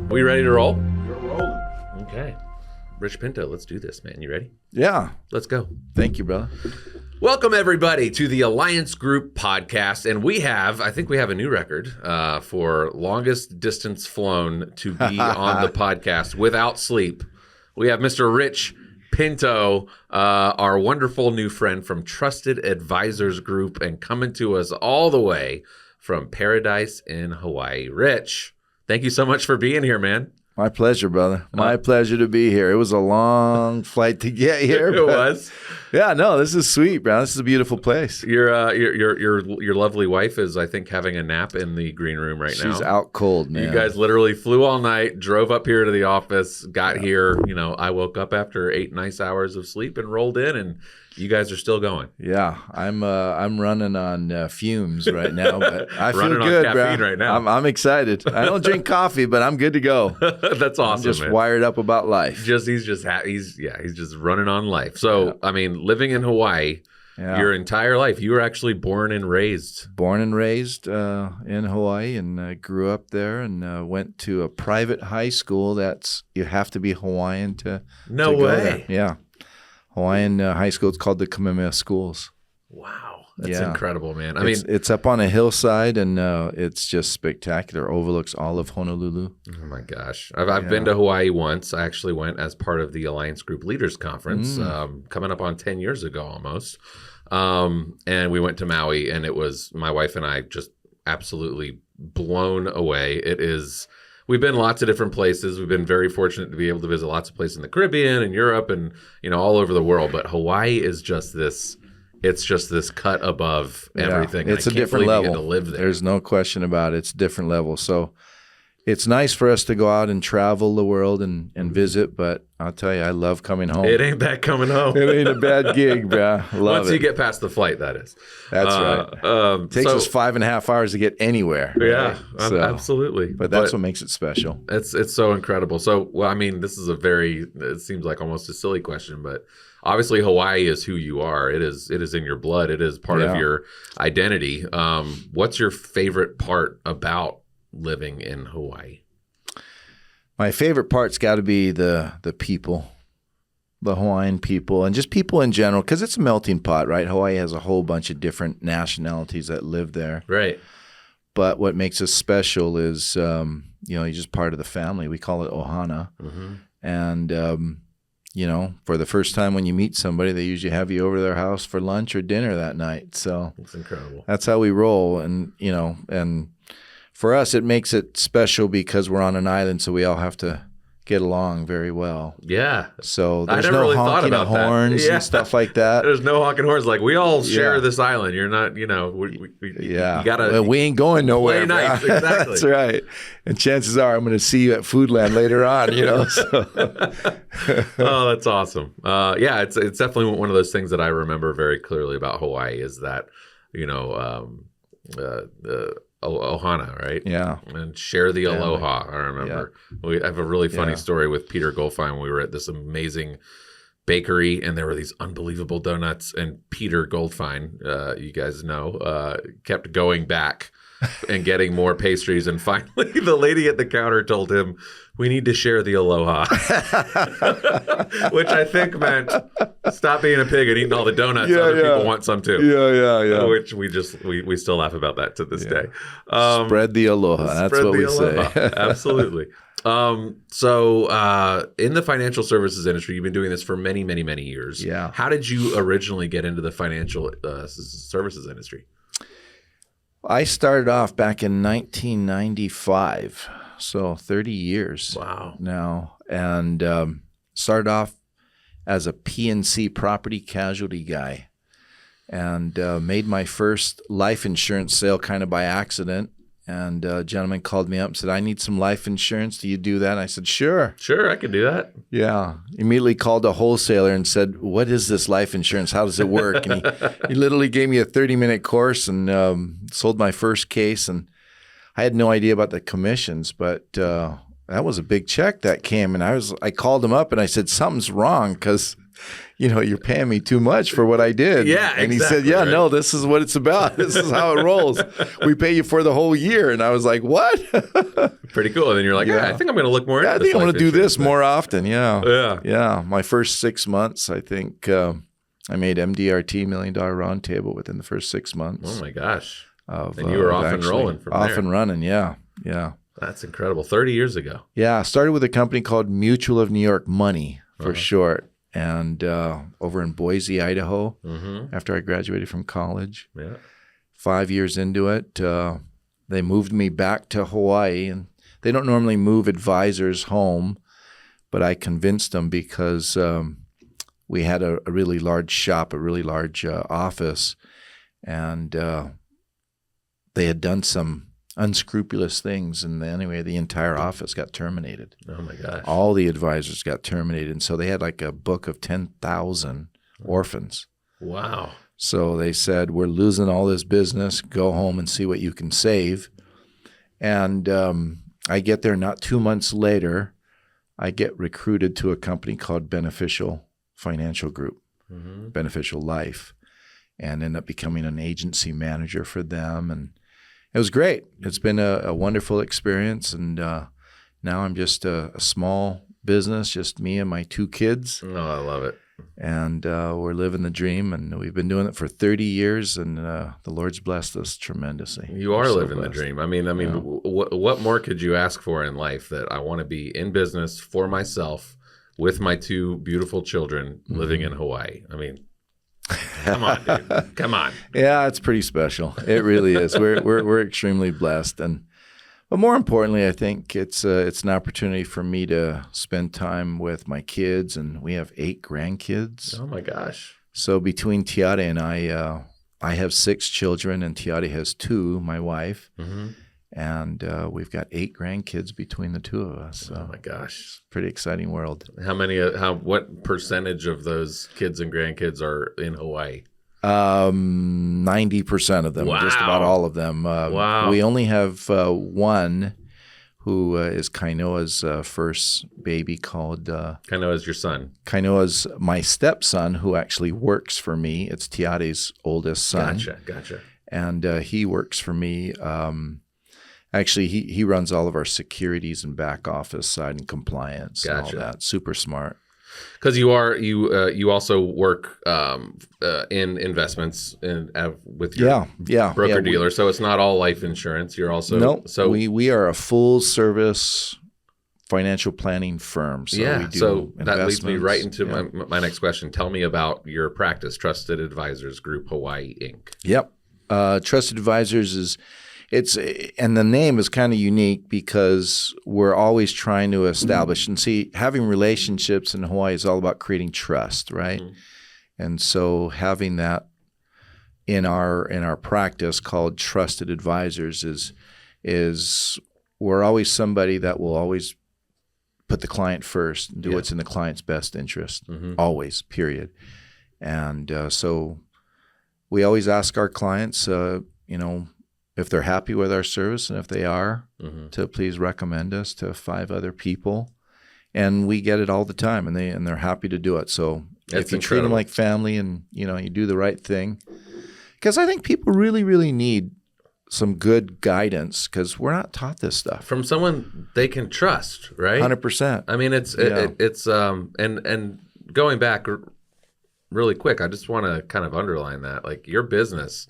We ready to roll? You're rolling. Okay. Rich Pinto, let's do this, man. You ready? Yeah. Let's go. Thank you, brother. Welcome, everybody, to the Alliance Group podcast. And I think we have a new record for longest distance flown to be on the podcast without sleep. We have Mr. Rich Pinto, our wonderful new friend from Trusted Advisors Group, and coming to us all the way from paradise in Hawaii. Rich, thank you so much for being here, man. My pleasure, brother. My pleasure to be here. It was a long flight to get here. It was. Yeah, no, this is sweet, bro. This is a beautiful place. Your lovely wife is, I think, having a nap in the green room right now. She's out cold, man. You guys literally flew all night, drove up here to the office, got here. You know, I woke up after 8 nice hours of sleep and rolled in, and you guys are still going. Yeah, I'm running on fumes right now, but I feel running good, on caffeine right now. I'm excited. I don't drink coffee, but I'm good to go. That's awesome. I'm just man. wired up about life. He's just running on life. So, yeah. I mean, living in Hawaii, your entire life, you were actually born and raised in Hawaii, and grew up there, and went to a private high school. You have to be Hawaiian to go way. There. Yeah. Hawaiian high school. It's called the Kamehameha Schools. Wow. That's incredible, man. I mean, it's up on a hillside, and it's just spectacular. Overlooks all of Honolulu. Oh, my gosh. I've been to Hawaii once. I actually went as part of the Alliance Group Leaders Conference coming up on 10 years ago almost. And we went to Maui, and it was my wife and I just absolutely blown away. We've been lots of different places. We've been very fortunate to be able to visit lots of places in the Caribbean and Europe and, all over the world. But Hawaii is just this, it's just this cut above everything. It's a different level. To live there. There's no question about it. It's a different level. So it's nice for us to go out and travel the world and visit, but I'll tell you, I love coming home. It ain't bad coming home. It ain't a bad gig, bro. Once you get past the flight, that is. That's right. Takes us 5.5 hours to get anywhere. Yeah, right? Absolutely. But that's what makes it special. It's so incredible. So, well, I mean, this is it seems like almost a silly question, but obviously Hawaii is who you are. It is in your blood. It is part of your identity. What's your favorite part about living in Hawaii? My favorite part's got to be the people, the Hawaiian people, and just people in general, because it's a melting pot, right? Hawaii has a whole bunch of different nationalities that live there. Right. But what makes us special is, you're just part of the family. We call it ohana. Mm-hmm. And, for the first time when you meet somebody, they usually have you over to their house for lunch or dinner that night. So it's incredible. That's how we roll. And, and for us, it makes it special because we're on an island, so we all have to get along very well. Yeah. So there's no really honking of horns and stuff like that. There's no honking horns. Like, we all share this island. You're not, you gotta. Well, we ain't going nowhere. Play nice. Exactly. That's right. And chances are I'm going to see you at Foodland later on. So. Oh, that's awesome. It's definitely one of those things that I remember very clearly about Hawaii is that, ohana, right? Yeah. And share the aloha. I remember. Yeah. We have a really funny story with Peter Goldfein. We were at this amazing bakery, and there were these unbelievable donuts, and Peter Goldfein, you guys know, kept going back and getting more pastries, and finally the lady at the counter told him, "We need to share the aloha," which I think meant stop being a pig and eating all the donuts. Other people want some too. Yeah. Which we still laugh about that to this day. Spread the aloha. That's what we say. Absolutely. So in the financial services industry, you've been doing this for many, many, many years. Yeah. How did you originally get into the financial services industry? I started off back in 1995, so 30 years now, and started off as a P&C property casualty guy, and made my first life insurance sale kind of by accident. And a gentleman called me up and said, "I need some life insurance. Do you do that?" And I said, Sure, I can do that. Yeah. Immediately called a wholesaler and said, "What is this life insurance? How does it work?" And he literally gave me a 30-minute course and sold my first case. And I had no idea about the commissions, but that was a big check that came. And I called him up and I said, "Something's wrong," because you're paying me too much for what I did. Yeah, and he exactly, said, yeah, right? no, this is what it's about. This is how it rolls. We pay you for the whole year. And I was like, what? Pretty cool. And then you're like, Yeah. I think I'm going to look more into I this think I'm going to do life this insurance more often. Yeah. Yeah. Yeah. My first 6 months, I think I made MDRT, $1 Million Roundtable, within the first 6 months. Oh my gosh. And you were off and rolling from off there. and running. Yeah. Yeah. That's incredible. 30 years ago. Yeah. I started with a company called Mutual of New York Money for short. And over in Boise, Idaho, after I graduated from college. Yeah. 5 years into it, they moved me back to Hawaii. And they don't normally move advisors home, but I convinced them because we had a really large shop, a really large office, and they had done some unscrupulous things, and anyway, the entire office got terminated. Oh my gosh! All the advisors got terminated, and so they had like a book of 10,000 orphans. Wow! So they said, "We're losing all this business. Go home and see what you can save." And I get there. Not 2 months later, I get recruited to a company called Beneficial Financial Group, Beneficial Life, and end up becoming an agency manager for them. And it was great. It's been a wonderful experience. And now I'm just a small business, just me and my 2 kids. Oh, I love it. And we're living the dream. And we've been doing it for 30 years. And the Lord's blessed us tremendously. You are living the blessed. dream. I mean, what more could you ask for in life? That I want to be in business for myself with my 2 beautiful children living in Hawaii. I mean, come on, dude. Come on. Yeah, it's pretty special. It really is. We're extremely blessed, but more importantly, I think it's an opportunity for me to spend time with my kids, and we have 8 grandkids. Oh my gosh! So between Tiare and I have 6 children, and Tiare has 2, my wife, and we've got 8 grandkids between the 2 of us. So oh my gosh! Pretty exciting world. What percentage of those kids and grandkids are in Hawaii? 90% of them, Wow. just about all of them. Wow. We only have one who is Kainoa's first baby called... Kainoa's your son. Kainoa's my stepson, who actually works for me. It's Tiare's oldest son. Gotcha. And he works for me. Actually, he runs all of our securities and back office side and compliance and all that. Super smart. Because you also work in investments and with your broker dealer, so it's not all life insurance. You're also we are a full service financial planning firm. So we do so that leads me right into my next question. Tell me about your practice, Trusted Advisors Group Hawaii Inc. Yep, Trusted Advisors and the name is kind of unique because we're always trying to establish and see, having relationships in Hawaii is all about creating trust, right? And so having that in our practice called Trusted Advisors is we're always somebody that will always put the client first and do what's in the client's best interest, always, period. And so we always ask our clients, if they're happy with our service, and if they are, to please recommend us to 5 other people. And we get it all the time, and they're happy to do it. So if you treat them like family and, you do the right thing. Because I think people really, really need some good guidance because we're not taught this stuff. From someone they can trust, right? 100%. I mean, it's and going back really quick, I just want to kind of underline that. Like, your business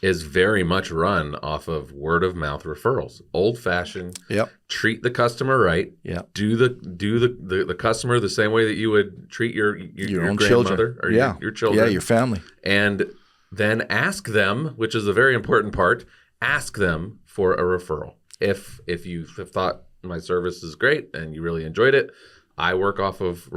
is very much run off of word of mouth referrals, old fashioned. Yep. Treat the customer right. Yep. Do the customer the same way that you would treat your own grandmother children. or your children. Yeah, your family. And then ask them, which is a very important part. Ask them for a referral. If you have thought my service is great and you really enjoyed it, I work off of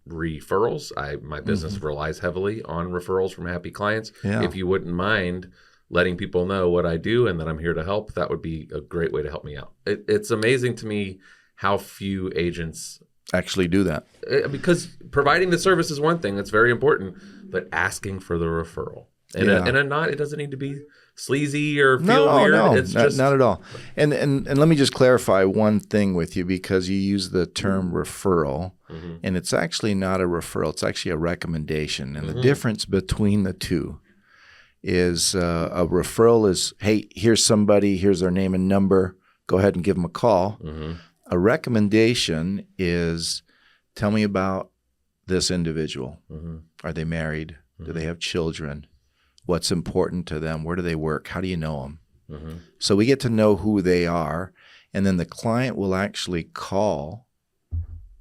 referrals. My business relies heavily on referrals from happy clients. Yeah. If you wouldn't mind letting people know what I do and that I'm here to help, that would be a great way to help me out. It's amazing to me how few agents actually do that. Because providing the service is one thing, that's very important, but asking for the referral. And it doesn't need to be sleazy or feel weird. No, It's just not at all. And let me just clarify one thing with you, because you use the term referral, and it's actually not a referral. It's actually a recommendation. And the difference between the two is a referral is, hey, here's somebody, here's their name and number, go ahead and give them a call. A recommendation is, tell me about this individual. Are they married? Do they have children? What's important to them? Where do they work? How do you know them? So we get to know who they are, and then the client will actually call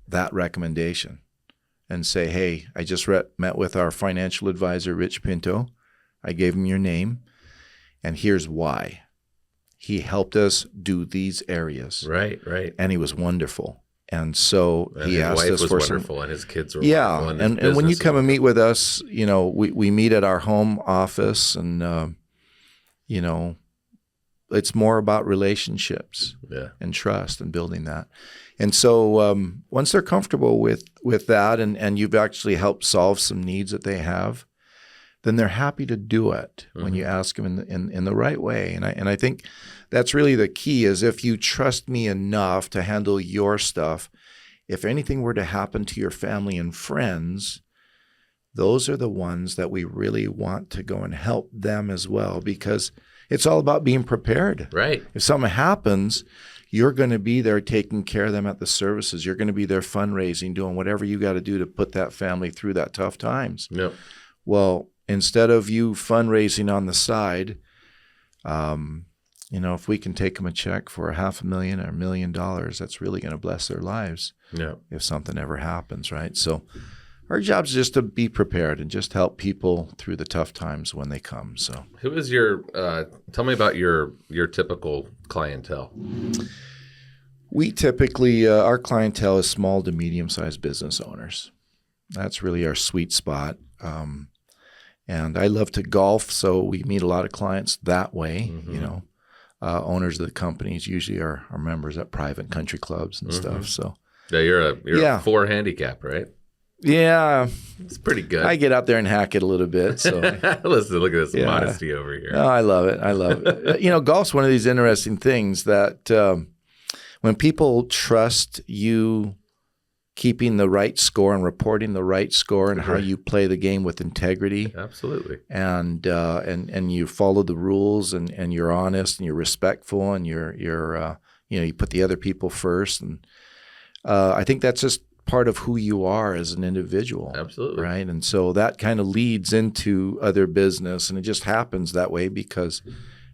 that recommendation and say, hey, I just met with our financial advisor, Rich Pinto. I gave him your name, and here's why. He helped us do these areas. Right. And he was wonderful. And so he asked us for some. Wonderful, and his kids were wonderful. And when you come and meet with us, we meet at our home office, and it's more about relationships and trust and building that. And so once they're comfortable with that, and you've actually helped solve some needs that they have, then they're happy to do it when you ask them in the right way. And I think that's really the key, is if you trust me enough to handle your stuff, if anything were to happen to your family and friends, those are the ones that we really want to go and help them as well, because it's all about being prepared. Right. If something happens, you're going to be there taking care of them at the services. You're going to be there fundraising, doing whatever you got to do to put that family through that tough times. Yep. Well, instead of you fundraising on the side, if we can take them a check for $500,000 or $1 million, that's really going to bless their lives. If something ever happens, right? So our job is just to be prepared and just help people through the tough times when they come. So, who is tell me about your typical clientele. We typically, our clientele is small to medium-sized business owners. That's really our sweet spot. And I love to golf, so we meet a lot of clients that way. Owners of the companies usually are members at private country clubs and stuff. So you're a 4 handicap, right? Yeah, it's pretty good. I get out there and hack it a little bit. So listen, look at this modesty over here. Oh, I love it. Golf's one of these interesting things that when people trust you keeping the right score and reporting the right score and how you play the game with integrity. Absolutely. And you follow the rules and you're honest and you're respectful and you're you put the other people first. And I think that's just part of who you are as an individual. Absolutely. Right. And so that kind of leads into other business, and it just happens that way because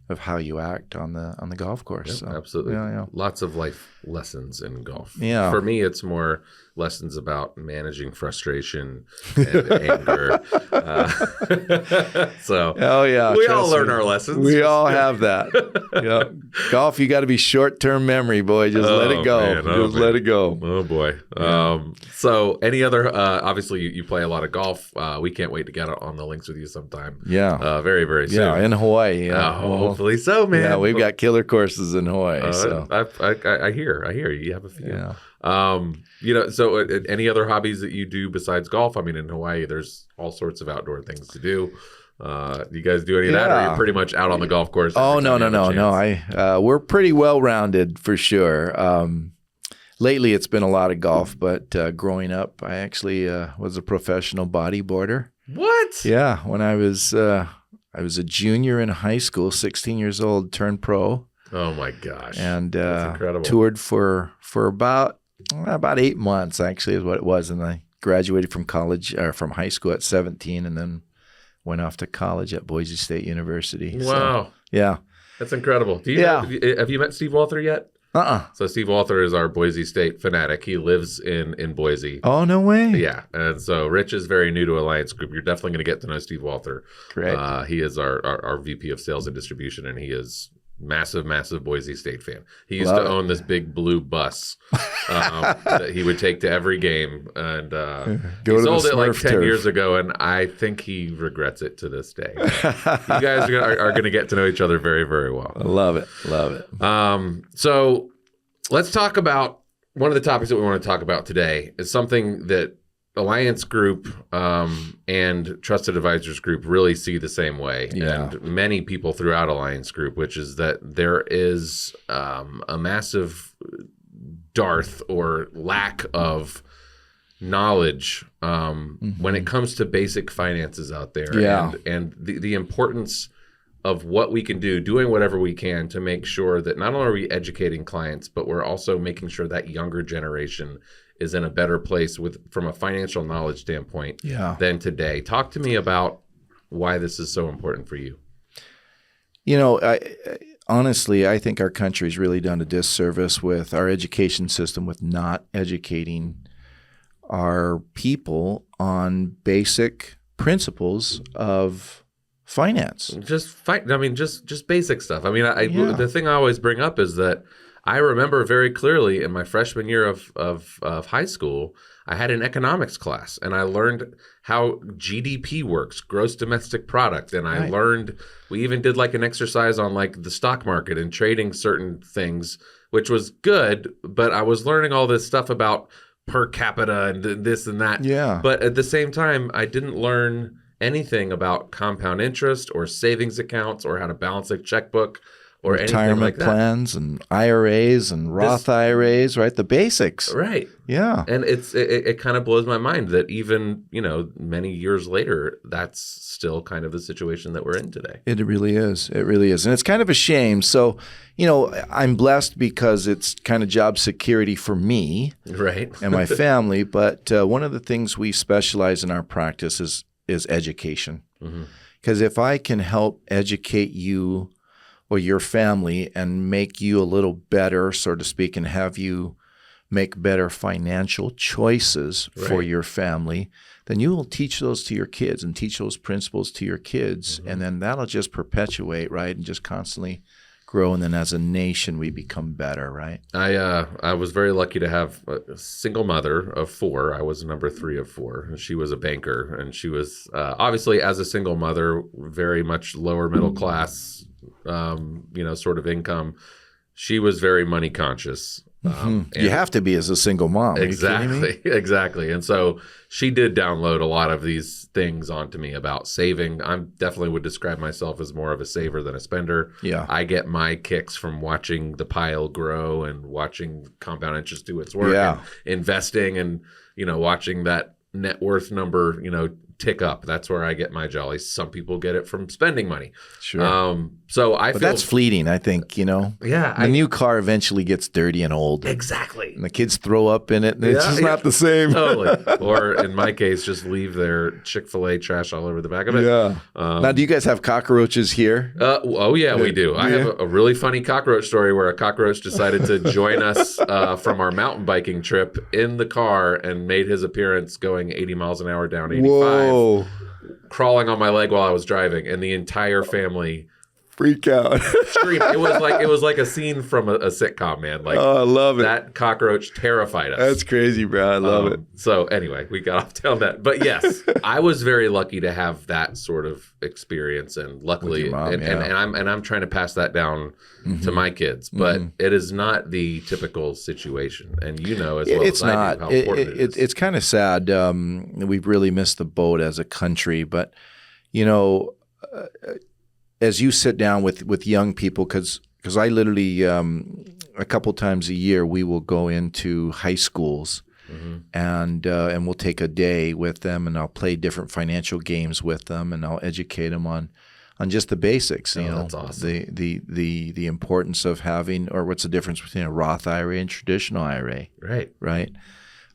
of how you act on the golf course. Yep, so, absolutely. Yeah. Lots of life lessons in golf. Yeah. For me, it's more lessons about managing frustration and anger. So we all learn our lessons. We all have that. Yeah. Golf, you got to be short-term memory, boy. Just let it go. Man, let it go. Oh, boy. Yeah. So any other, obviously you play a lot of golf. We can't wait to get on the links with you sometime. Yeah. Very, very soon. Yeah, in Hawaii. Yeah. Hopefully so, man. Yeah, we've got killer courses in Hawaii. So I hear you have a few. Yeah. So any other hobbies that you do besides golf? I mean, in Hawaii, there's all sorts of outdoor things to do. Do you guys do any of that, or are you pretty much out on the golf course? Oh, no. We're pretty well-rounded for sure. Lately, it's been a lot of golf, but growing up, I actually was a professional bodyboarder. What? Yeah. When I was a junior in high school, 16 years old, turned pro. Oh my gosh! And that's incredible. Toured for about 8 months, actually, is what it was. And I graduated from high school at 17, and then went off to college at Boise State University. Wow! So, yeah, that's incredible. Have you met Steve Walther yet? So Steve Walther is our Boise State fanatic. He lives in Boise. Oh, no way. Yeah. And so Rich is very new to Alliance Group. You're definitely going to get to know Steve Walther. Correct. He is our VP of Sales and Distribution, and he is massive Boise State fan. He used to own this big blue bus that he would take to every game, and he sold it like 10 years ago, and I think he regrets it to this day. You guys are going to get to know each other very, very well. I love it. So let's talk about one of the topics that we want to talk about today is something that Alliance Group and Trusted Advisors Group really see the same way, and many people throughout Alliance Group, which is that there is a massive dearth or lack of knowledge when it comes to basic finances out there, and the importance of what we can do, doing whatever we can to make sure that not only are we educating clients, but we're also making sure that younger generation is in a better place from a financial knowledge standpoint than today. Talk to me about why this is so important for you. You know, honestly, I think our country's really done a disservice with our education system with not educating our people on basic principles of finance. Just basic stuff. I mean, the thing I always bring up is that I remember very clearly in my freshman year of high school, I had an economics class, and I learned how GDP works, gross domestic product, and I learned, we even did like an exercise on like the stock market and trading certain things, which was good, but I was learning all this stuff about per capita and this and that. Yeah. But at the same time, I didn't learn anything about compound interest or savings accounts or how to balance a checkbook. Or retirement plans and IRAs and Roth IRAs, right? The basics. Right. Yeah. And it kind of blows my mind that even, many years later, that's still kind of the situation that we're in today. It really is. It really is. And it's kind of a shame. So, I'm blessed because it's kind of job security for me and my family. But one of the things we specialize in our practice is education. Because if I can help educate you or your family and make you a little better, so to speak, and have you make better financial choices for your family, then you will teach those to your kids and teach those principles to your kids. And then that'll just perpetuate, right? And just constantly grow. And then as a nation, we become better, right? I was very lucky to have a single mother of 4. I was number 3 of 4. She was a banker, and she was obviously, as a single mother, very much lower middle class, sort of income. She was very money conscious. You have to be as a single mom. Exactly. And so she did download a lot of these things onto me about saving. I definitely would describe myself as more of a saver than a spender. Yeah. I get my kicks from watching the pile grow and watching compound interest do its work and investing and, watching that net worth number, tick up. That's where I get my jolly. Some people get it from spending money. Sure. But that's fleeting, I think, Yeah. The new car eventually gets dirty and old. Exactly. And the kids throw up in it, and it's just not the same. Totally. Or in my case, just leave their Chick-fil-A trash all over the back of it. Yeah. Now, do you guys have cockroaches here? Oh, yeah, we do. I have a really funny cockroach story where a cockroach decided to join us from our mountain biking trip in the car and made his appearance going 80 miles an hour down 85. Whoa. Crawling on my leg while I was driving, and the entire family freak out. Scream. It was like a scene from a sitcom, man. Like, I love it. That cockroach terrified us. That's crazy, bro. I love it. So anyway, we got off on that. But yes, I was very lucky to have that sort of experience, and luckily, mom, and I'm trying to pass that down to my kids. But it is not the typical situation, and as well as I do how important it is. It's kind of sad. We've really missed the boat as a country, but as you sit down with young people, because I literally a couple times a year we will go into high schools and we'll take a day with them, and I'll play different financial games with them, and I'll educate them on just the basics. That's awesome. The importance of having, or what's the difference between a Roth IRA and traditional IRA? Right.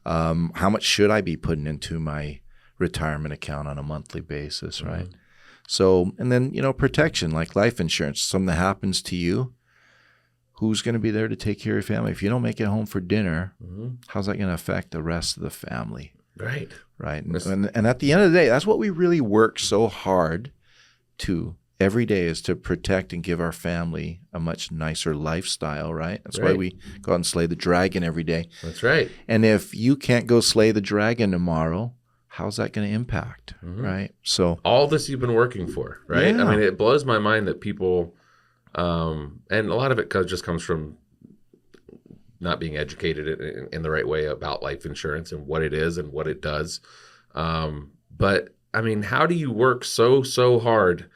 How much should I be putting into my retirement account on a monthly basis? Right. So, and then, protection, like life insurance. Something that happens to you, who's going to be there to take care of your family? If you don't make it home for dinner, how's that going to affect the rest of the family? Right. And at the end of the day, that's what we really work so hard to every day, is to protect and give our family a much nicer lifestyle, right? That's why we go out and slay the dragon every day. That's right. And if you can't go slay the dragon tomorrow, how's that going to impact, right? So all this you've been working for, right? Yeah. I mean, it blows my mind that people, and a lot of it just comes from not being educated in the right way about life insurance and what it is and what it does. But I mean, how do you work so hard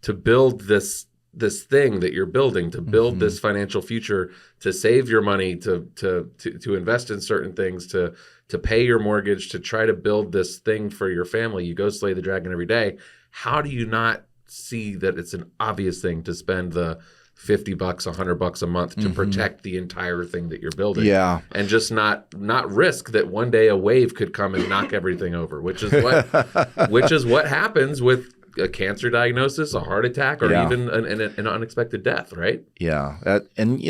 to build this thing that you're building, to build this financial future, to save your money, to invest in certain things, to pay your mortgage, to try to build this thing for your family? You go slay the dragon every day. How do you not see that it's an obvious thing to spend the $50, $100 a month to protect the entire thing that you're building? Yeah. And just not risk that one day a wave could come and knock everything over, which is what happens with a cancer diagnosis, a heart attack, or even an unexpected death, right? Yeah. And,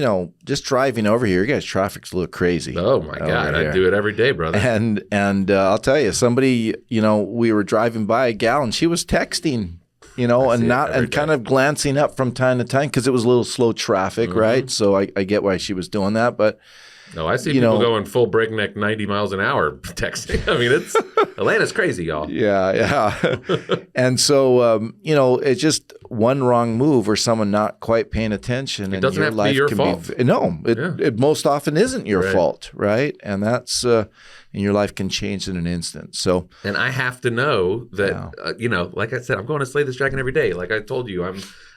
just driving over here, you guys, traffic's a little crazy. Oh, my God. I do it every day, brother. And I'll tell you, somebody, we were driving by a gal and she was texting, and kind of glancing up from time to time because it was a little slow traffic, right? So I get why she was doing that, but no, I see people going full breakneck 90 miles an hour texting. I mean, Atlanta's crazy, y'all. Yeah. And so, it's just one wrong move or someone not quite paying attention. It doesn't have to be your fault. It most often isn't your fault, right? And that's, and your life can change in an instant. So, and I have to know that, like I said, I'm going to slay this dragon every day. Like I told you,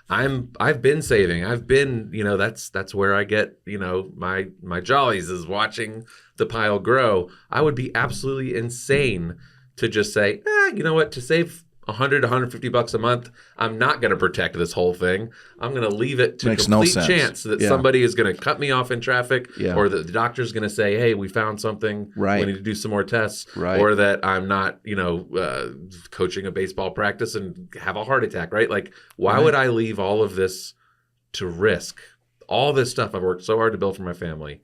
I've been saving. I've been, that's where I get, my jollies is watching the pile grow. I would be absolutely insane to just say, you know what, to save $100, $150 a month, I'm not going to protect this whole thing. I'm going to leave it to complete chance that somebody is going to cut me off in traffic, or that the doctor's going to say, hey, we found something. Right. We need to do some more tests. Right. Or that I'm not, coaching a baseball practice and have a heart attack, right? Like, why would I leave all of this to risk all this stuff I've worked so hard to build for my family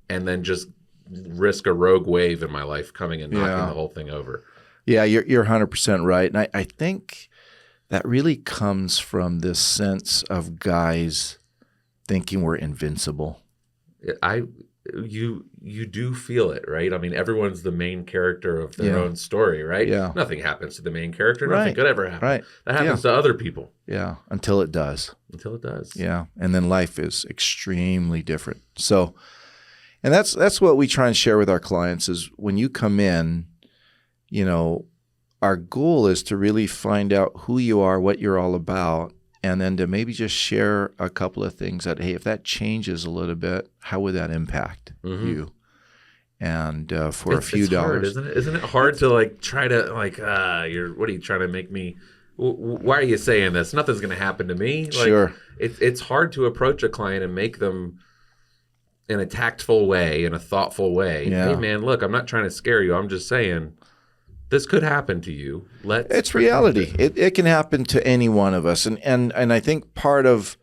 and then just risk a rogue wave in my life coming and knocking the whole thing over? Yeah, you're 100% right. And I think that really comes from this sense of guys thinking we're invincible. You do feel it, right? I mean, everyone's the main character of their own story, right? Yeah. Nothing happens to the main character. Nothing could ever happen. Right. That happens to other people. Yeah, until it does. Yeah. And then life is extremely different. So, and that's what we try and share with our clients is when you come in, our goal is to really find out who you are, what you're all about, and then to maybe just share a couple of things that, hey, if that changes a little bit, how would that impact you? And for a few dollars. Hard, isn't it? Isn't it hard to try to what are you trying to make me? Why are you saying this? Nothing's going to happen to me. Sure. It's hard to approach a client and make them in a tactful way, in a thoughtful way. Yeah. Hey, man, look, I'm not trying to scare you. I'm just saying this could happen to you. It's reality. It can happen to any one of us. And I think part of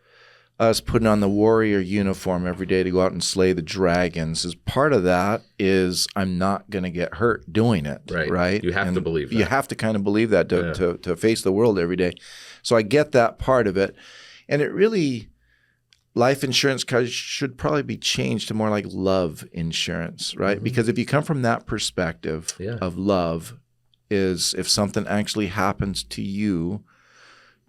us putting on the warrior uniform every day to go out and slay the dragons is part of that is I'm not going to get hurt doing it. Right? You have to believe that. You have to kind of believe that to face the world every day. So I get that part of it. And it really, life insurance should probably be changed to more like love insurance, right? Because if you come from that perspective of love, is if something actually happens to you,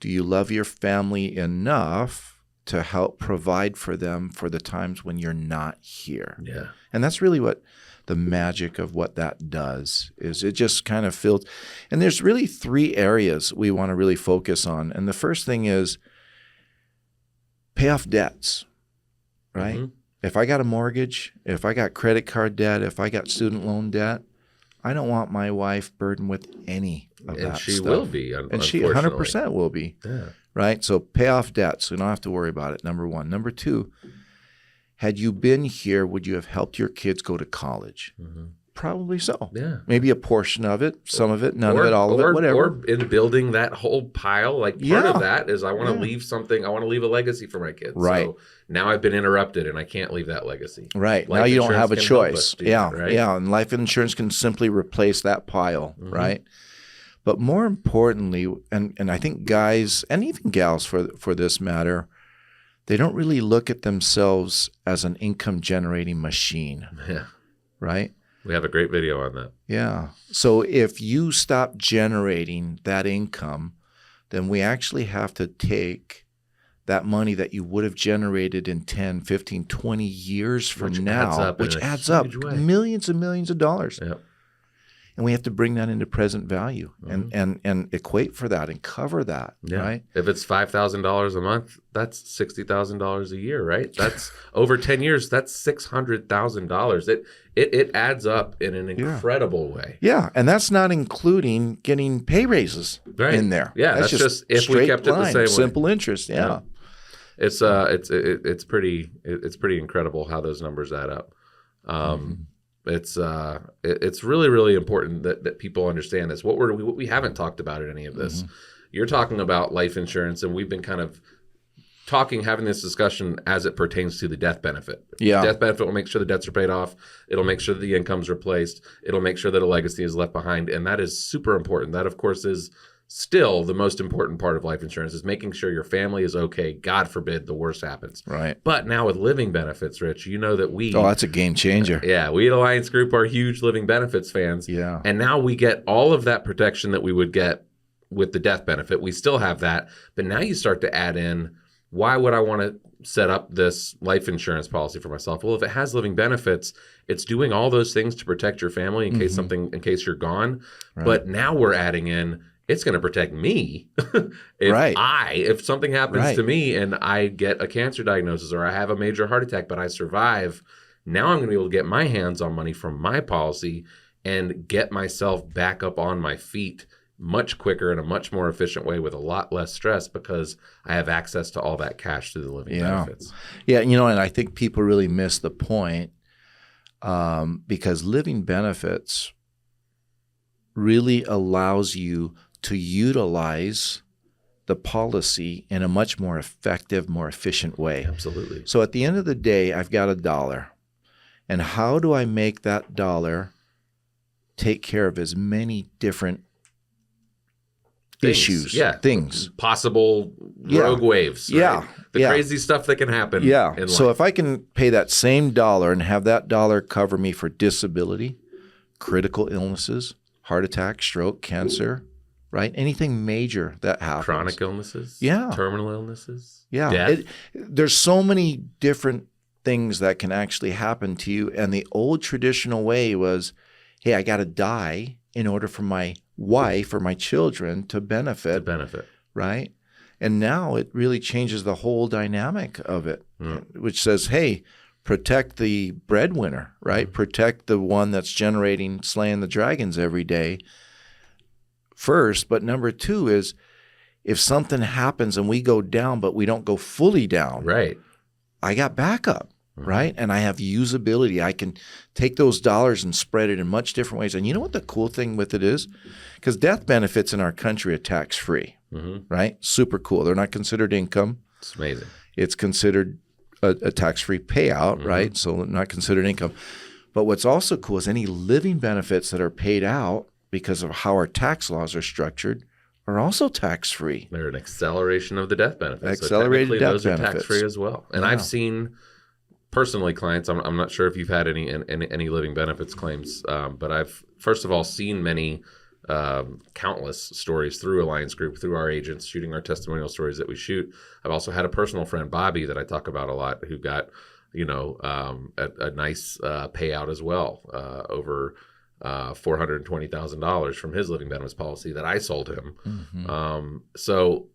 do you love your family enough to help provide for them for the times when you're not here? Yeah. And that's really what the magic of what that does is it just kind of fills. And there's really 3 areas we want to really focus on. And the first thing is pay off debts, right? If I got a mortgage, if I got credit card debt, if I got student loan debt, I don't want my wife burdened with any of that stuff. And she will be, and she 100% will be, right? So pay off debts. So you don't have to worry about it, number 1. Number 2, had you been here, would you have helped your kids go to college? Probably so. Yeah. Maybe a portion of it, some of it, none of it, all of it, whatever. Or in building that whole pile, part of that is I want to leave something, I want to leave a legacy for my kids. Right. So now I've been interrupted and I can't leave that legacy. Right. Now you don't have a choice. Yeah. And life insurance can simply replace that pile, right? But more importantly, and I think guys and even gals for this matter, they don't really look at themselves as an income generating machine. Yeah. Right? We have a great video on that. Yeah. So if you stop generating that income, then we actually have to take that money that you would have generated in 10, 15, 20 years from now, which adds up millions and millions of dollars. Yep. And we have to bring that into present value and equate for that and cover that, right? If it's $5,000 a month, that's $60,000 a year, right? That's over 10 years, that's $600,000. It adds up in an incredible way. Yeah, and that's not including getting pay raises in there. Yeah, that's just if we kept it the same way. Simple interest, It's pretty incredible how those numbers add up. It's really, really important that people understand this. What we haven't talked about in any of this. You're talking about life insurance, and we've been kind of having this discussion as it pertains to the death benefit. Yeah. The death benefit will make sure the debts are paid off. It'll make sure that the income's replaced. It'll make sure that a legacy is left behind, and that is super important. That, of course, is still the most important part of life insurance, is making sure your family is okay. God forbid the worst happens. Right. But now with living benefits, Rich, you know that we... Oh, that's a game changer. Yeah. We at Alliance Group are huge living benefits fans. Yeah. And now we get all of that protection that we would get with the death benefit. We still have that. But now you start to add in, why would I want to set up this life insurance policy for myself? Well, if it has living benefits, it's doing all those things to protect your family in case you're gone. Right. But now we're adding in, it's going to protect me if something happens to me and I get a cancer diagnosis or I have a major heart attack, but I survive. Now I'm going to be able to get my hands on money from my policy and get myself back up on my feet much quicker in a much more efficient way with a lot less stress because I have access to all that cash through the living benefits. Yeah, and I think people really miss the point because living benefits really allows you to utilize the policy in a much more effective, more efficient way. Absolutely. So at the end of the day, I've got $1. And how do I make that dollar take care of as many different issues, things, possible rogue waves, right? The crazy stuff that can happen. Yeah. In life. So if I can pay that same dollar and have that dollar cover me for disability, critical illnesses, heart attack, stroke, cancer, right? Anything major that happens. Chronic illnesses. Yeah. Terminal illnesses. Yeah. Death. There's so many different things that can actually happen to you. And the old traditional way was, hey, I got to die in order for my wife or my children to benefit. Right? And now it really changes the whole dynamic of it, which says, hey, protect the breadwinner, right? Protect the one that's slaying the dragons every day first. But number two is if something happens and we go down, but we don't go fully down, right? I got backup. Right? And I have usability. I can take those dollars and spread it in much different ways. And you know what the cool thing with it is? Because death benefits in our country are tax-free, right? Super cool. They're not considered income. It's amazing. It's considered a tax-free payout, right? So not considered income. But what's also cool is any living benefits that are paid out because of how our tax laws are structured are also tax-free. They're an acceleration of the death benefits. Accelerated death those benefits. Are tax-free as well. And I've seen... personally, clients, I'm not sure if you've had any living benefits claims, but I've first of all seen many countless stories through Alliance Group, through our agents, shooting our testimonial stories that we shoot. I've also had a personal friend, Bobby, that I talk about a lot, who got a nice payout as well, over $420,000 from his living benefits policy that I sold him. So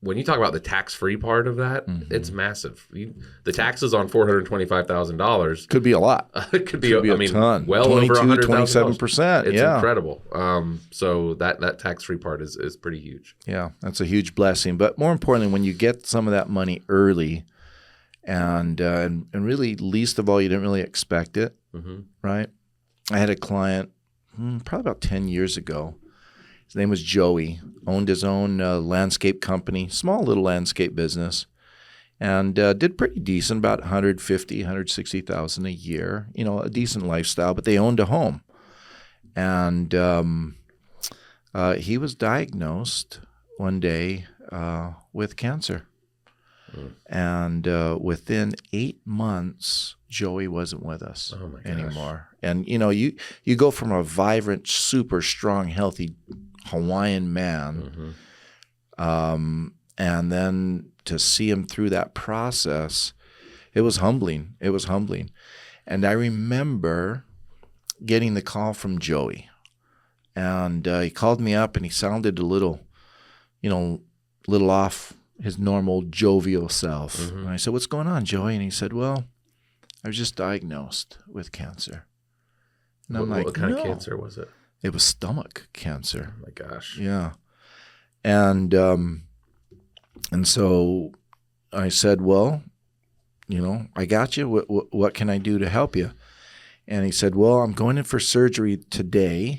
when you talk about the tax-free part of that, it's massive. The taxes on $425,000 could be a lot. It could be a ton. Well 22, over 27%. It's incredible. So that tax-free part is pretty huge. Yeah, that's a huge blessing. But more importantly, when you get some of that money early, and really, least of all, you didn't really expect it, right? I had a client probably about 10 years ago. His name was Joey, owned his own landscape company, small little landscape business, and did pretty decent, about $150,000, $160,000 a year, a decent lifestyle, but they owned a home. And he was diagnosed one day with cancer. And within 8 months, Joey wasn't with us anymore. And, you go from a vibrant, super strong, healthy Hawaiian man And then to see him through that process, it was humbling. It was humbling. And I remember getting the call from Joey. And he called me up and he sounded a little, little off his normal jovial self. Mm-hmm. And I said, "What's going on, Joey?" And he said, "Well, I was just diagnosed with cancer." And I'm like, what kind of cancer was it? It was stomach cancer. Oh my gosh. Yeah. And so I said, "Well, I got you. What can I do to help you?" And he said, "Well, I'm going in for surgery today."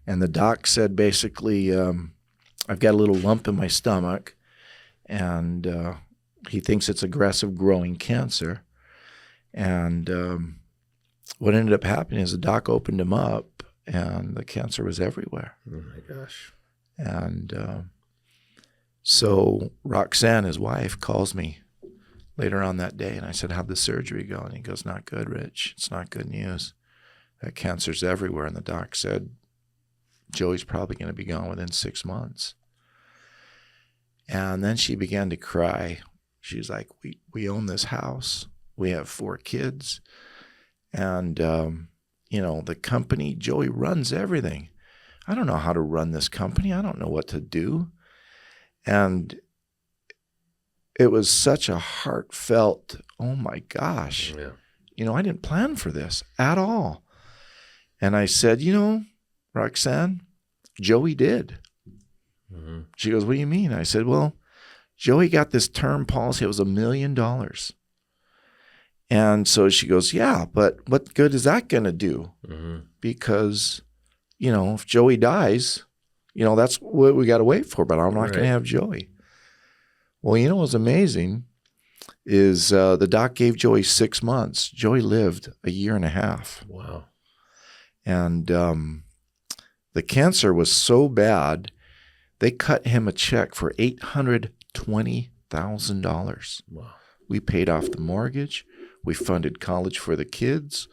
And the doc said, basically, I've got a little lump in my stomach, and he thinks it's aggressive growing cancer. And what ended up happening is the doc opened him up, and the cancer was everywhere. Oh, my gosh. And so Roxanne, his wife, calls me later on that day, and I said, "How'd the surgery go?" And he goes, "Not good, Rich. It's not good news. That cancer's everywhere." And the doc said, "Joey's probably going to be gone within 6 months." And then she began to cry. She's like, we own this house. We have 4 kids. And, the company, Joey runs everything. I don't know how to run this company. I don't know what to do. And it was such a heartfelt, oh my gosh, I didn't plan for this at all. And I said, "Roxanne, Joey did." Mm-hmm. She goes, "What do you mean?" I said, "Well, Joey got this term policy. It was $1 million. And so she goes, "Yeah, but what good is that going to do?" Mm-hmm. Because, if Joey dies, that's what we got to wait for, but I'm not going to have Joey. Well, what was amazing is the doc gave Joey 6 months. Joey lived 1.5 years. Wow. And the cancer was so bad, they cut him a check for $820,000. Wow. We paid off the mortgage. We funded college for the kids.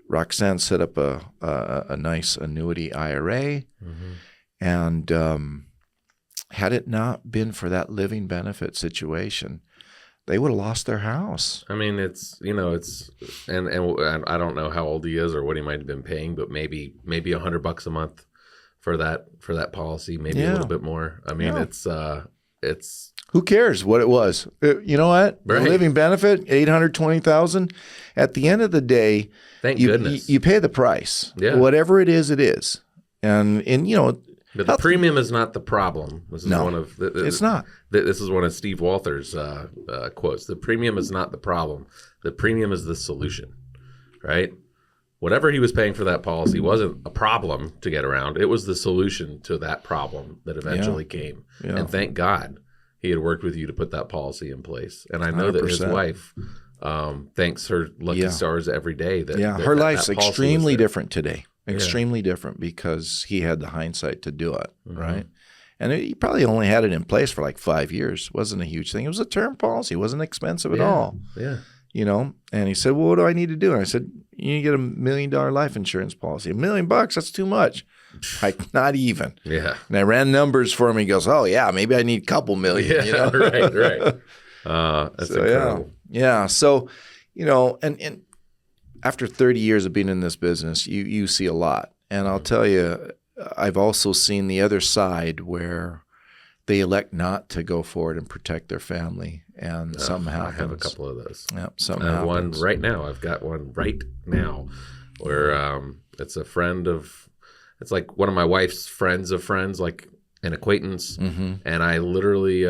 Roxanne set up a nice annuity IRA. Mm-hmm. And had it not been for that living benefit situation, they would have lost their house. I mean, it's and I don't know how old he is or what he might have been paying, but maybe $100 a month for that policy, maybe a little bit more. I mean, it's who cares what it was? You know what? Right. The living benefit, $820,000. At the end of the day, thank goodness you pay the price. Yeah. Whatever it is, it is. And but the premium is not the problem. This is it's not. This is one of Steve Walther's quotes. The premium is not the problem. The premium is the solution, right? Whatever he was paying for that policy wasn't a problem to get around. It was the solution to that problem that eventually came. Yeah. And thank God he had worked with you to put that policy in place. And I know 100%. That his wife thanks her lucky stars every day. Her life's extremely different today. Extremely different because he had the hindsight to do it, mm-hmm. right? And he probably only had it in place for like 5 years. It wasn't a huge thing. It was a term policy. It wasn't expensive at all. Yeah. And he said, "Well, what do I need to do?" And I said, "You need to get $1 million life insurance policy. $1 million, that's too much." Like, not even. Yeah. And I ran numbers for him. He goes, "Oh, yeah, maybe I need a couple million." Yeah, right. That's incredible. Yeah. So, and after 30 years of being in this business, you see a lot. And I'll tell you, I've also seen the other side where they elect not to go forward and protect their family. And something happens. I have a couple of those. Yep, something happens. One right now. I've got one right now where it's a friend of, it's like one of my wife's friends of friends, like an acquaintance. Mm-hmm. And I literally,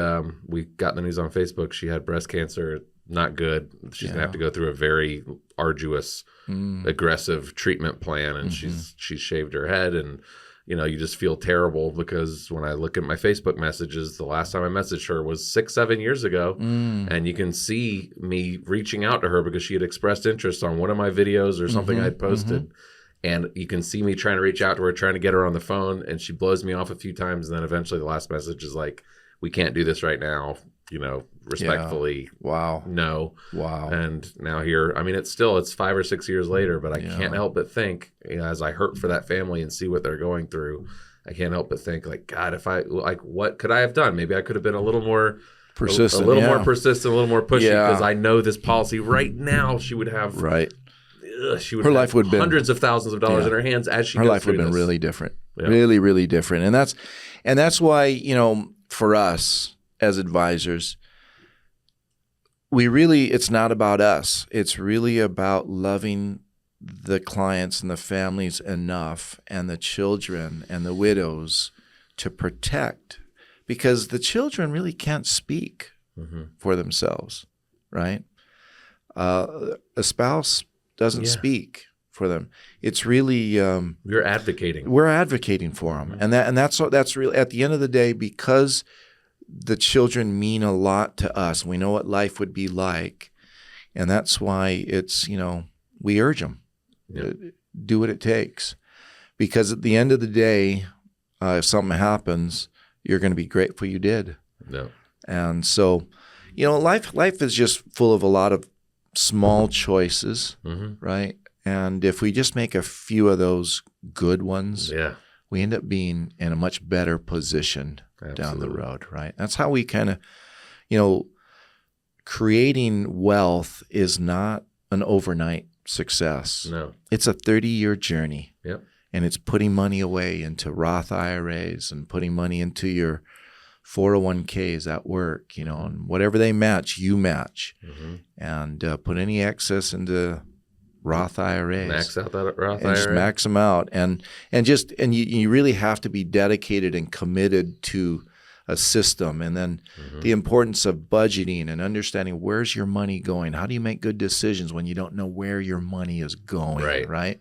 we got the news on Facebook. She had breast cancer. Not good. She's gonna have to go through a very arduous, aggressive treatment plan, and mm-hmm. she's shaved her head, and you just feel terrible because when I look at my Facebook messages, the last time I messaged her was 6-7 years ago, and you can see me reaching out to her because she had expressed interest on one of my videos or something I'd posted. Mm-hmm. And you can see me trying to reach out to her, trying to get her on the phone, and she blows me off a few times, and then eventually the last message is like, "We can't do this right now. Respectfully, no." Wow. And now here, I mean, it's 5 or 6 years later, but I can't help but think, as I hurt for that family and see what they're going through, I can't help but think, like, God, if what could I have done? Maybe I could have been a little more persistent, a little more persistent, a little more pushy, Yeah. because I know this policy right now, she would have she would Her have life would have been hundreds of thousands of dollars in her hands as she her goes life would through have been this. really different, Yeah. really, really different. And that's why, you know, for us as advisors, it's not about us. It's really about loving the clients and the families enough, and the children and the widows, to protect, because the children really can't speak for themselves, right? A spouse doesn't speak for them. It's really We're advocating. We're advocating for them, and that's really, at the end of the day, because the children mean a lot to us. We know what life would be like, and that's why it's, you know, we urge them, do what it takes, because at the end of the day, if something happens, you're going to be grateful you did. No. And so, you know, life is just full of a lot of small choices, right? And if we just make a few of those good ones, we end up being in a much better position down the road, right? That's how we kind of, you know, creating wealth is not an overnight success. No. It's a 30-year journey. Yep. And it's putting money away into Roth IRAs and putting money into your 401ks at work, you know, and whatever they match, you match. And put any excess into Roth IRAs. Max out that Roth IRA. And just max them out. And you really have to be dedicated and committed to a system. And then the importance of budgeting and understanding, where's your money going? How do you make good decisions when you don't know where your money is going, right?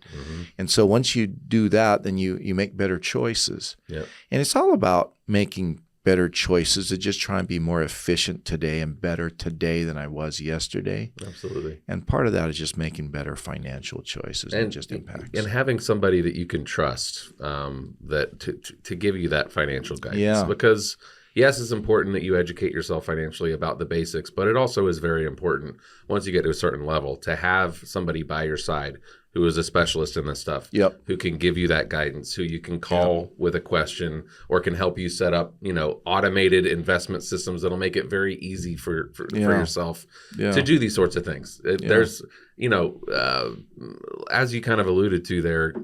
And so once you do that, then you make better choices. Yep. And it's all about making better choices to just try and be more efficient today and better today than I was yesterday. Absolutely. And part of that is just making better financial choices and just impacts. And having somebody that you can trust, that to give you that financial guidance. Yeah. Because yes, it's important that you educate yourself financially about the basics, but it also is very important once you get to a certain level to have somebody by your side who is a specialist in this stuff, who can give you that guidance, who you can call with a question, or can help you set up, you know, automated investment systems that'll make it very easy for yourself to do these sorts of things. There's, you know, as you kind of alluded to there,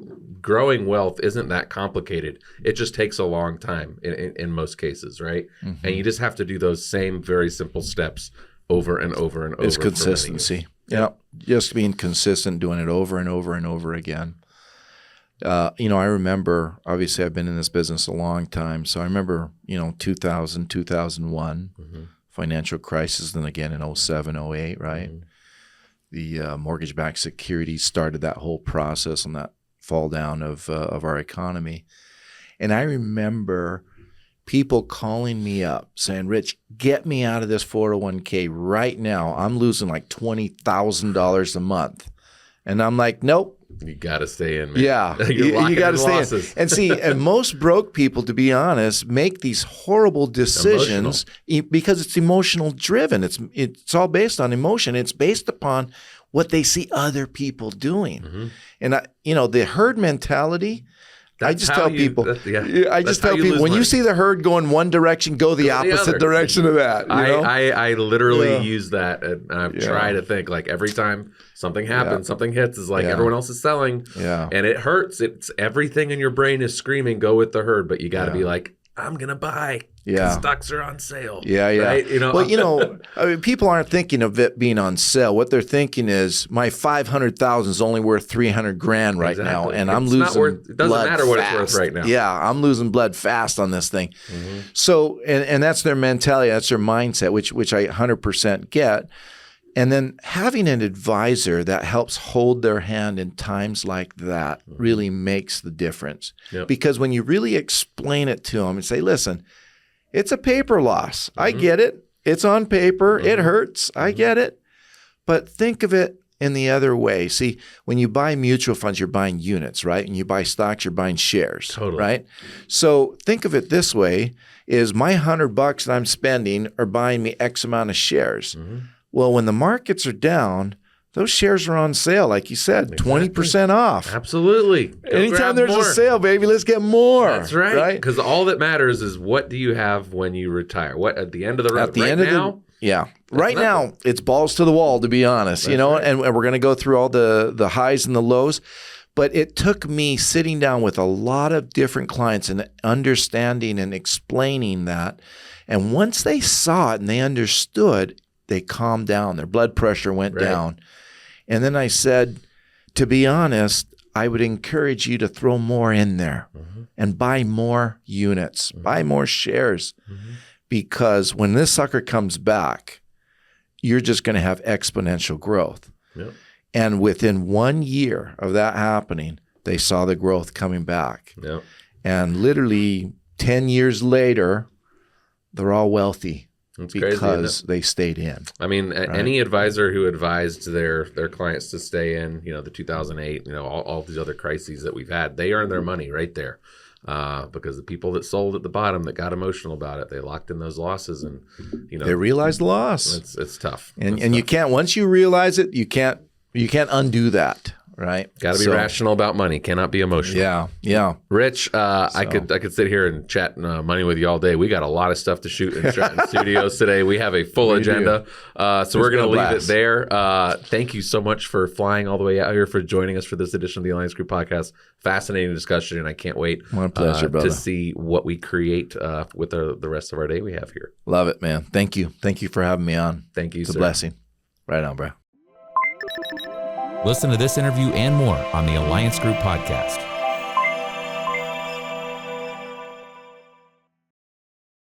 growing wealth isn't that complicated. It just takes a long time in most cases, right? And you just have to do those same very simple steps over and over and over. It's consistency. Yeah, just being consistent, doing it over and over and over again. You know, I remember, obviously I've been in this business a long time, so I remember, you know, 2000, 2001, financial crisis, then again in 07, 08, right? The mortgage-backed securities started that whole process and that fall down of our economy. And I remember people calling me up saying, Rich, get me out of this 401k right now. I'm losing like $20,000 a month. And I'm like, nope. You got to stay in, man. Yeah, you got to stay in. And see, and most broke people, to be honest, make these horrible decisions because it's emotional driven. It's all based on emotion. It's based upon what they see other people doing. And, you know, the herd mentality, I just tell people, when you see the herd go in one direction, go the opposite direction of that. You know? I literally use that, and I try to think, like, every time something happens, something hits, is like everyone else is selling, and it hurts. It's everything in your brain is screaming, go with the herd, but you got to be like, I'm gonna buy. Stocks are on sale. Right? You know, well, you know, I mean, people aren't thinking of it being on sale. What they're thinking is, my 500,000 is only worth 300 grand right now, and I'm losing. It doesn't matter what it's worth right now. Yeah, I'm losing blood fast on this thing. So, and that's their mentality. That's their mindset, which I 100% get. And then having an advisor that helps hold their hand in times like that really makes the difference. Because when you really explain it to them and say, listen, it's a paper loss. I get it. It's on paper. It hurts. I get it. But think of it in the other way. See, when you buy mutual funds, you're buying units, right? And you buy stocks, you're buying shares, right? So think of it this way, is my $100 that I'm spending are buying me X amount of shares. Well, when the markets are down, those shares are on sale, like you said, 20% off. Absolutely. Anytime there's a sale, baby, let's get more. That's right. Because all that matters is what do you have when you retire? What at the end of the road? Right now, it's balls to the wall, to be honest. Right. And we're going to go through all the highs and the lows. But it took me sitting down with a lot of different clients and understanding and explaining that. And once they saw it and they understood, they calmed down. Their blood pressure went down. And then I said, to be honest, I would encourage you to throw more in there and buy more units, buy more shares, because when this sucker comes back, you're just going to have exponential growth. Yep. And within 1 year of that happening, they saw the growth coming back. Yep. And literally 10 years later, they're all wealthy. That's because they stayed in. I mean, any advisor who advised their clients to stay in, the 2008, all these other crises that we've had, they earned their money right there. Because the people that sold at the bottom that got emotional about it, they locked in those losses and, they realized the loss. It's tough. And you can't, once you realize it, you can't undo that. Right. Got to be rational about money. Cannot be emotional. Yeah. Rich, I could sit here and chat money with you all day. We got a lot of stuff to shoot in studios today. We have a full agenda. So we're going to leave it there. Thank you so much for flying all the way out here, for joining us for this edition of the Alliance Group Podcast. Fascinating discussion, and I can't wait My pleasure, brother. to see what we create with the rest of our day we have here. Love it, man. Thank you. Thank you for having me on. Thank you, It's a blessing. Right on, bro. Listen to this interview and more on the Alliance Group Podcast.